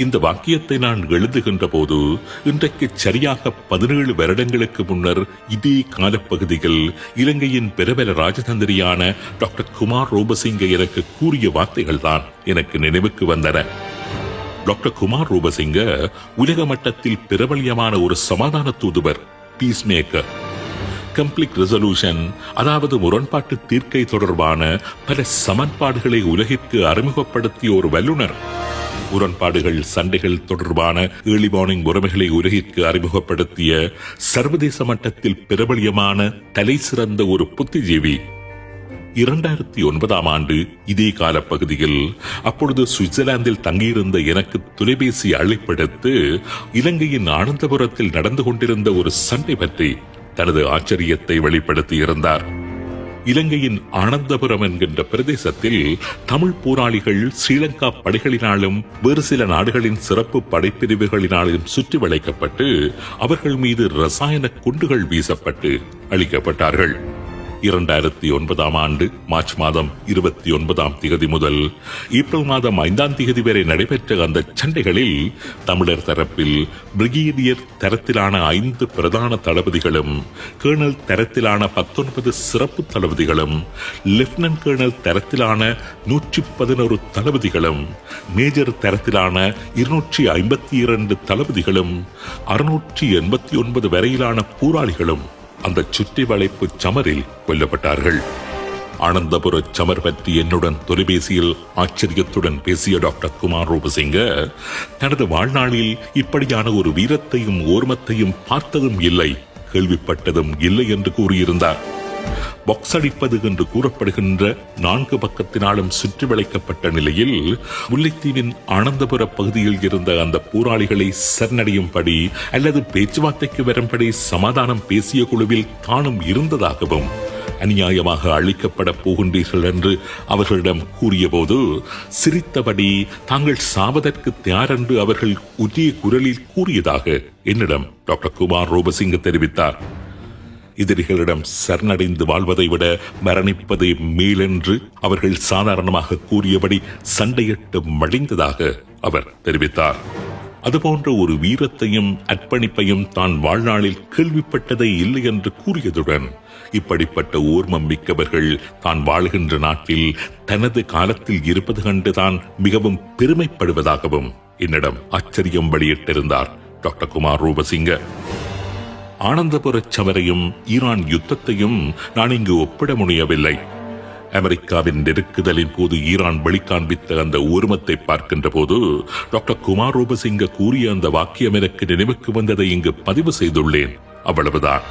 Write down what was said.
இந்த வாக்கியத்தை நான் எழுதுகின்ற போது இன்றைக்கு சரியாக 17 வருடங்களுக்கு முன்னர் இதே காலப்பகுதியில் இலங்கையின் பிரபல ராஜதந்திரியான டாக்டர் குமார் ரூபசிங்க எனக்கு கூறிய வார்த்தைகள் தான் எனக்கு நினைவுக்கு வந்தன. டாக்டர் குமார் ரூபசிங்க உலக மட்டத்தில் பிரபல்யமான ஒரு சமாதான தூதுவர், பீஸ் மேக்கர். கம்ப்ளிக் ரெசல்யூஷன், அதாவது முரண்பாட்டு தீர்க்கை தொடர்பான பல சமன்பாடுகளை உலகிற்கு அறிமுகப்படுத்திய ஒரு வல்லுநர். முரண்பாடுகள், சண்டைகள் தொடர்பான ஏர்லி வார்னிங் முறைமைகளை உலகிற்கு அறிமுகப்படுத்திய சர்வதேச மட்டத்தில் பிரபல்யமான தலை சிறந்த ஒரு புத்திஜீவி. 2009 ஆண்டு இதே காலப்பகுதியில் அப்பொழுது சுவிட்சர்லாந்தில் தங்கியிருந்த எனக்கு தொலைபேசி அழைப்பெடுத்து இலங்கையின் ஆனந்தபுரத்தில் நடந்து கொண்டிருந்த ஒரு சண்டை பற்றி தனது ஆச்சரியத்தை வெளிப்படுத்தியிருந்தார். இலங்கையின் ஆனந்தபுரம் என்கின்ற பிரதேசத்தில் தமிழ் போராளிகள் ஸ்ரீலங்கா படைகளினாலும் வேறு சில நாடுகளின் சிறப்பு படைப்பிரிவுகளினாலும் சுற்றி வளைக்கப்பட்டு அவர்கள் மீது ரசாயன குண்டுகள் வீசப்பட்டு அளிக்கப்பட்டார்கள். 2009 ஆண்டு மார்ச் மாதம் 29 முதல் ஏப்ரல் மாதம் 5 வரை நடைபெற்ற அந்த சண்டைகளில் தமிழர் தரப்பில் பிரிகேடியர் தரத்திலான 5 பிரதான தளபதிகளும், கேர்னல் தரத்திலான 19 சிறப்பு தளபதிகளும், லெப்டினன்ட் கேர்னல் தரத்திலான 111 தளபதிகளும், மேஜர் தரத்திலான 252 தளபதிகளும், 689 வரையிலான போராளிகளும் அந்த சுற்றி வளைப்பு சமரில் கொல்லப்பட்டார்கள். ஆனந்தபுர சமர் பற்றி என்னுடன் தொலைபேசியில் ஆச்சரியத்துடன் பேசிய டாக்டர் குமார் ரூபசிங்க தனது வாழ்நாளில் இப்படியான ஒரு வீரத்தையும் ஓர்மத்தையும் பார்த்ததும் இல்லை, கேள்விப்பட்டதும் இல்லை என்று கூறியிருந்தார். பாக்ஸ் அடிப்பது என்று கூறப்படுகின்ற 4 பக்கத்தினாலும் சுற்றி வளைக்கப்பட்ட நிலையில் முல்லைத்தீவின் ஆனந்தபுர பகுதியில் இருந்த அந்த போராளிகளை சரணடையும்படி அல்லது பேச்சுவார்த்தைக்கு வரும்படி சமாதானம் பேசிய குழுவில் தானும் இருந்ததாகவும், அநியாயமாக அழிக்கப்பட போகின்றீர்கள் என்று அவர்களிடம் கூறிய போது சிரித்தபடி தாங்கள் சாவதற்கு தயார் என்று அவர்கள் உரிய குரலில் கூறியதாக என்னிடம் டாக்டர் குமார் ரூபசிங்க தெரிவித்தார். எதிரிகளிடம் சரணடைந்து வாழ்வதை விட மரணிப்பதே மேலென்று அவர்கள் சாதாரணமாக கூறியபடி சண்டையிட்டு மடிந்ததாக அவர் தெரிவித்தார். அதுபோன்ற ஒரு வீரத்தையும் அர்ப்பணிப்பையும் தான் வாழ்நாளில் கேள்விப்பட்டதே இல்லை என்று கூறியதுடன், இப்படிப்பட்ட ஓர்மம் மிக்கவர்கள் தான் வாழ்கின்ற நாட்டில் தனது காலத்தில் இருப்பது கண்டு தான் மிகவும் பெருமைப்படுவதாகவும் என்னிடம் ஆச்சரியம் வெளியிட்டிருந்தார் டாக்டர் குமார் ரூபசிங்க. ஆனந்தபுர சமரையும் ஈரான் யுத்தத்தையும் நான் இங்கு ஒப்பிட முடியவில்லை. அமெரிக்காவின் நெருக்குதலின் போது ஈரான் வெளிக்காண்பித்த அந்த ஊர்மத்தை பார்க்கின்ற போது டாக்டர் குமார் ரூபசிங்க கூறிய அந்த வாக்கியம் எனக்கு நினைவுக்கு வந்ததை இங்கு பதிவு செய்துள்ளேன், அவ்வளவுதான்.